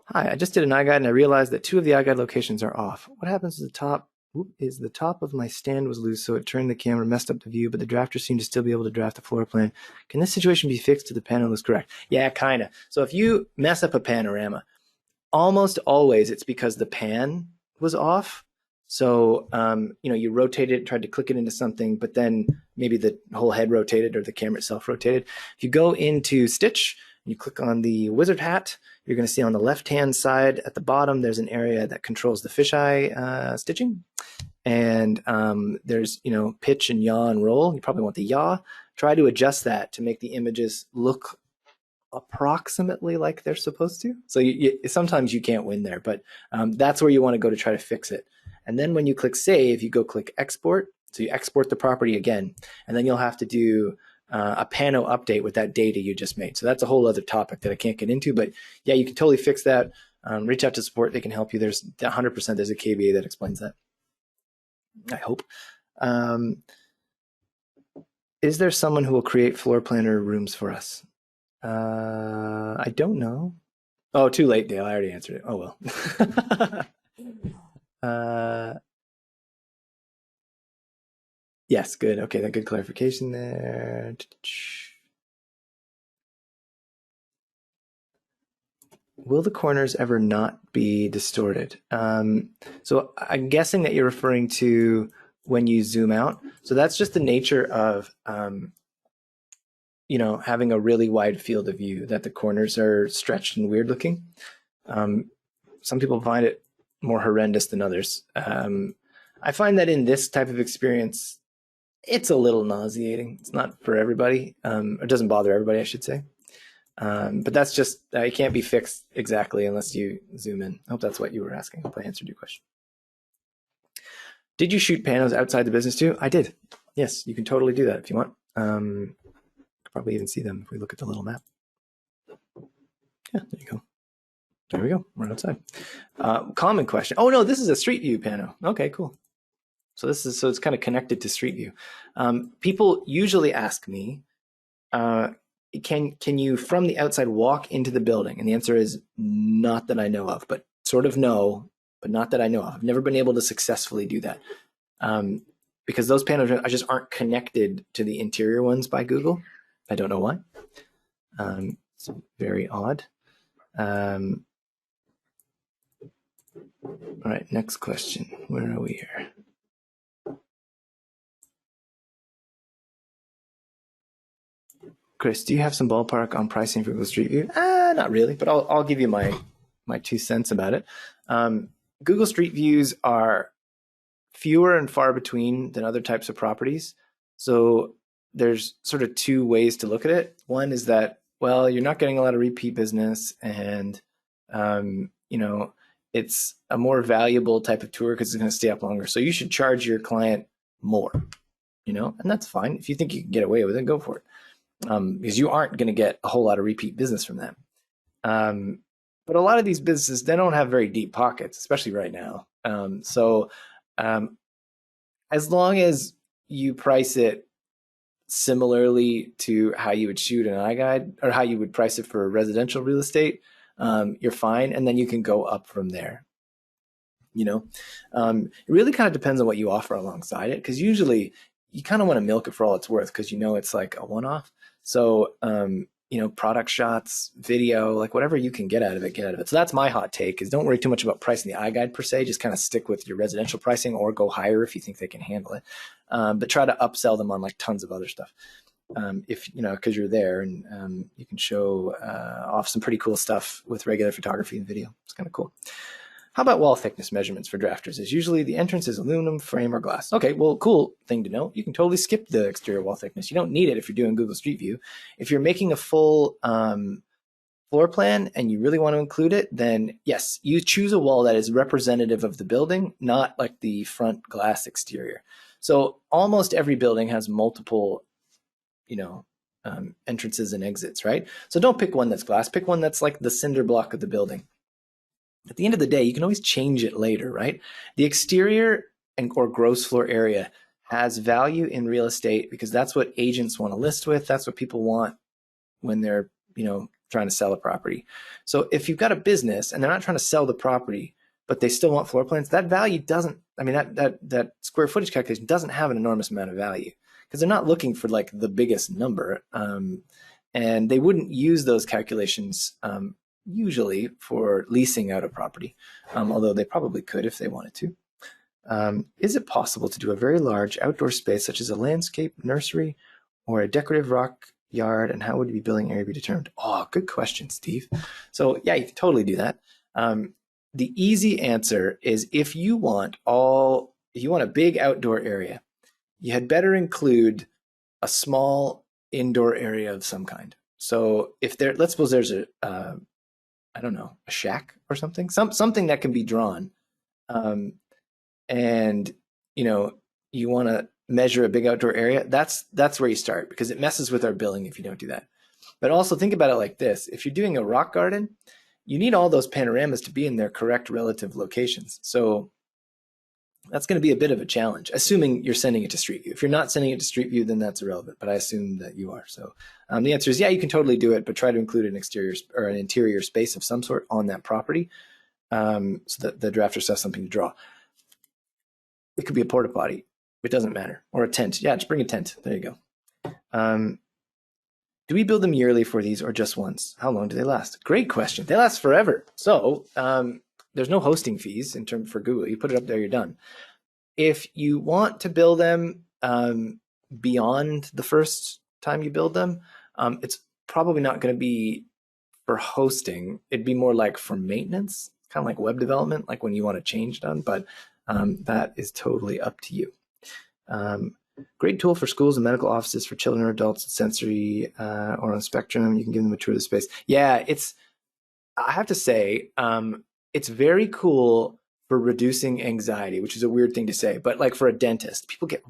Hi, I just did an Iguide and I realized that 2 of the Iguide locations are off. What happens to the top? Is the top of my stand was loose, so it turned the camera, messed up the view, but the drafter seemed to still be able to draft the floor plan. Can this situation be fixed to the panel looks correct? Yeah, kind of. So if you mess up a panorama, almost always it's because the pan was off. So, you rotated it, tried to click it into something, but then maybe the whole head rotated or the camera itself rotated. If you go into Stitch, and you click on the wizard hat, you're going to see on the left-hand side at the bottom, there's an area that controls the fisheye stitching. And there's, pitch and yaw and roll. You probably want the yaw. Try to adjust that to make the images look approximately like they're supposed to. So sometimes you can't win there, but that's where you want to go to try to fix it. And then when you click save, you go click export. So you export the property again, and then you'll have to do a pano update with that data you just made. So that's a whole other topic that I can't get into, but yeah, you can totally fix that. Reach out to support. They can help you. There's 100%, there's a KVA that explains that. I hope. Is there someone who will create floor planner rooms for us? I don't know. Oh, too late, Dale. I already answered it. Oh, well. Yes, good. Okay, that good clarification there. Will the corners ever not be distorted? So I'm guessing that you're referring to when you zoom out. So that's just the nature of, having a really wide field of view, that the corners are stretched and weird looking. Some people find it more horrendous than others. I find that in this type of experience, It's a little nauseating. It's not for everybody. It doesn't bother everybody, I should say. But that's just, it can't be fixed exactly unless you zoom in. I hope that's what you were asking. I hope I answered your question. Did you shoot panos outside the business too? I did. Yes, you can totally do that if you want. Probably even see them if we look at the little map. Yeah, there you go. There we go. We're outside. Common question. Oh no, this is a street view pano. Okay, cool. So it's kind of connected to street view. People usually ask me, can you from the outside walk into the building? And the answer is not that I know of, but sort of no, but not that I know of. I've never been able to successfully do that because those panels just aren't connected to the interior ones by Google. I don't know why. It's very odd. All right, next question. Where are we here? Chris, do you have some ballpark on pricing for Google Street View? Not really, but I'll give you my 2 cents about it. Google Street Views are fewer and far between than other types of properties. So there's sort of 2 ways to look at it. One is that, well, you're not getting a lot of repeat business, and it's a more valuable type of tour because it's going to stay up longer. So you should charge your client more, and that's fine. If you think you can get away with it, go for it. Because you aren't going to get a whole lot of repeat business from them. But a lot of these businesses, they don't have very deep pockets, especially right now. As long as you price it similarly to how you would shoot an Iguide or how you would price it for residential real estate, you're fine. And then you can go up from there. It really kind of depends on what you offer alongside it, because usually you kind of want to milk it for all it's worth because it's like a one-off. So, product shots, video, like whatever you can get out of it, get out of it. So that's my hot take, is don't worry too much about pricing the Iguide per se. Just kind of stick with your residential pricing or go higher if you think they can handle it. But try to upsell them on like tons of other stuff. Because you're there and you can show off some pretty cool stuff with regular photography and video. It's kind of cool. How about wall thickness measurements for drafters? Is usually the entrance is aluminum, frame, or glass. Okay, well, cool thing to know. You can totally skip the exterior wall thickness. You don't need it if you're doing Google Street View. If you're making a full floor plan and you really want to include it, then yes, you choose a wall that is representative of the building, not like the front glass exterior. So almost every building has multiple, entrances and exits, right? So don't pick one that's glass. Pick one that's like the cinder block of the building. At the end of the day, you can always change it later, right? The exterior or gross floor area has value in real estate because that's what agents want to list with. That's what people want when they're, trying to sell a property. So if you've got a business and they're not trying to sell the property, but they still want floor plans, that value doesn't, that square footage calculation doesn't have an enormous amount of value because they're not looking for like the biggest number. And they wouldn't use those calculations usually for leasing out a property, although they probably could if they wanted to. Is it possible to do a very large outdoor space such as a landscape, nursery, or a decorative rock yard, and how would the building area be determined? Oh, good question, Steve. So yeah, you can totally do that. The easy answer is if you want a big outdoor area, you had better include a small indoor area of some kind. So if let's suppose there's a shack or something that can be drawn. And you want to measure a big outdoor area, that's where you start, because it messes with our billing if you don't do that. But also think about it like this. If you're doing a rock garden, you need all those panoramas to be in their correct relative locations. So that's going to be a bit of a challenge, assuming you're sending it to Street View. If you're not sending it to Street View, then that's irrelevant, but I assume that you are. So the answer is, yeah, you can totally do it, but try to include an exterior or an interior space of some sort on that property so that the drafter has something to draw. It could be a porta potty. It doesn't matter. Or a tent. Yeah, just bring a tent. There you go. Do we build them yearly for these or just once? How long do they last? Great question. They last forever. So there's no hosting fees for Google. You put it up there, you're done. If you want to build them beyond the first time you build them, it's probably not going to be for hosting. It'd be more like for maintenance, kind of like web development, like when you want to change done. But that is totally up to you. Great tool for schools and medical offices for children or adults with sensory or on spectrum. You can give them a tour of the space. Yeah, I have to say, it's very cool for reducing anxiety, which is a weird thing to say, but like for a dentist, people get,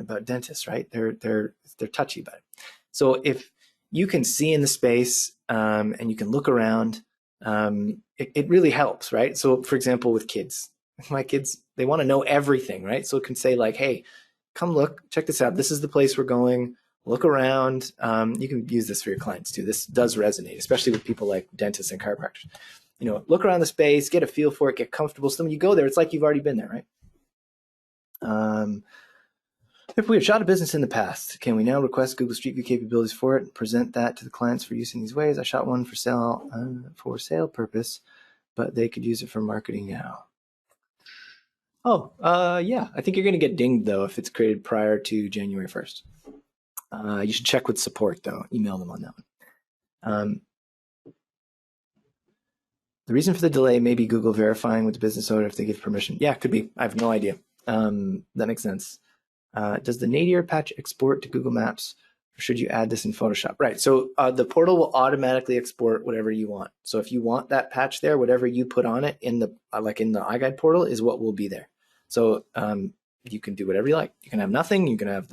about dentists, right? They're touchy about it. So if you can see in the space and you can look around, it really helps, right? So for example, with kids, my kids, they want to know everything, right? So it can say like, hey, come look, check this out. This is the place we're going. Look around. You can use this for your clients too. This does resonate, especially with people like dentists and chiropractors. Look around the space, get a feel for it, get comfortable. So when you go there, it's like you've already been there, right? If we have shot a business in the past, can we now request Google Street View capabilities for it and present that to the clients for use in these ways? I shot one for sale purpose, but they could use it for marketing now. Oh, yeah. I think you're going to get dinged, though, if it's created prior to January 1st. You should check with support, though. Email them on that one. The reason for the delay may be Google verifying with the business owner if they give permission. Yeah, could be. I have no idea. That makes sense. Does the Nadir patch export to Google Maps, or should you add this in Photoshop? Right. So the portal will automatically export whatever you want. So if you want that patch there, whatever you put on it in the in the Iguide portal is what will be there. So you can do whatever you like. You can have nothing. You can have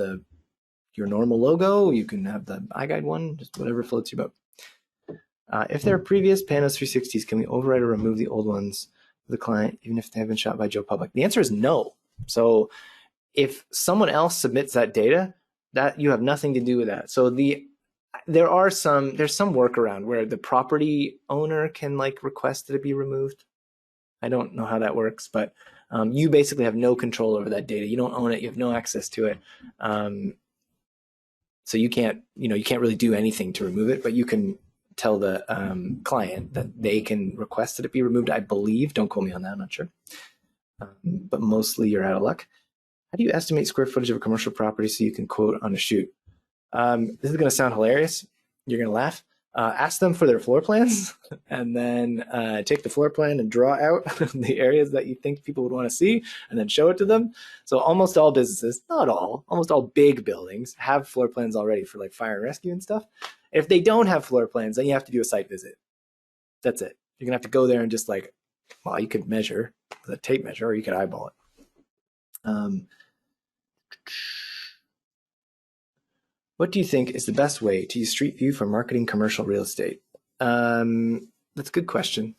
your normal logo. You can have the Iguide one, just whatever floats your boat. If there are previous Panos 360s, can we override or remove the old ones for the client, even if they have been shot by Joe Public? The answer is no. So if someone else submits that data, that you have nothing to do with that. So there's some workaround where the property owner can request that it be removed. I don't know how that works, but you basically have no control over that data. You don't own it. You have no access to it. So you can't really do anything to remove it, but you can tell the client that they can request that it be removed, I believe. Don't quote me on that, I'm not sure. But mostly you're out of luck. How do you estimate square footage of a commercial property so you can quote on a shoot? This is going to sound hilarious. You're going to laugh. Ask them for their floor plans and then take the floor plan and draw out the areas that you think people would want to see and then show it to them. So almost all businesses, not all, almost all big buildings have floor plans already for fire and rescue and stuff. If they don't have floor plans, then you have to do a site visit. That's it. You're going to have to go there and just you could measure with a tape measure or you could eyeball it. What do you think is the best way to use Street View for marketing commercial real estate? That's a good question.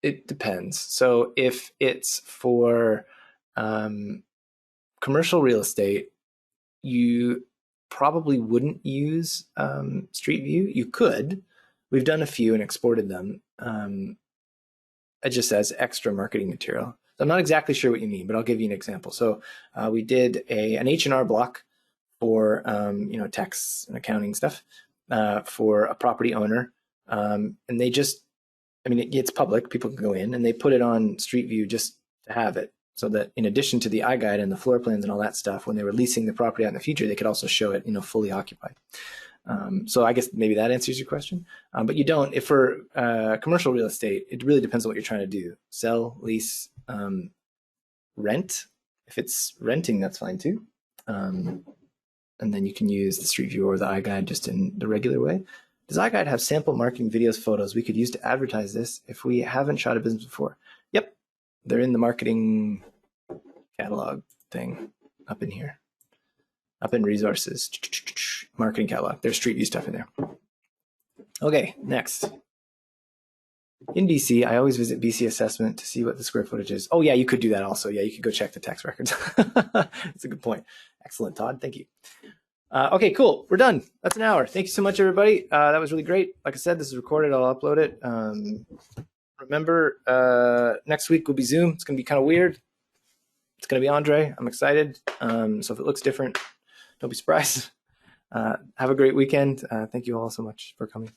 It depends. So if it's for commercial real estate, you probably wouldn't use Street View. You could. We've done a few and exported them. It just as extra marketing material. So I'm not exactly sure what you mean, but I'll give you an example. So we did an H&R block for tax and accounting stuff for a property owner, and they just, it's public. People can go in and they put it on Street View just to have it, so that in addition to the Iguide and the floor plans and all that stuff, when they were leasing the property out in the future, they could also show it, fully occupied. So I guess maybe that answers your question. But you don't, if for commercial real estate, it really depends on what you're trying to do. Sell, lease, rent. If it's renting, that's fine too. And then you can use the Street View or the Iguide just in the regular way. Does Iguide have sample marketing videos, photos we could use to advertise this if we haven't shot a business before? Yep. They're in the marketing catalog thing up in here. Up in resources, marketing catalog. There's Street View stuff in there. Okay, next. In BC, I always visit BC Assessment to see what the square footage is. Oh yeah, you could do that also. Yeah, you could go check the tax records. That's a good point. Excellent, Todd. Thank you. Okay, cool. We're done. That's an hour. Thank you so much, everybody. That was really great. Like I said, this is recorded. I'll upload it. Remember, next week will be Zoom. It's going to be kind of weird. It's going to be Andre. I'm excited. So if it looks different, don't be surprised. Have a great weekend. Thank you all so much for coming.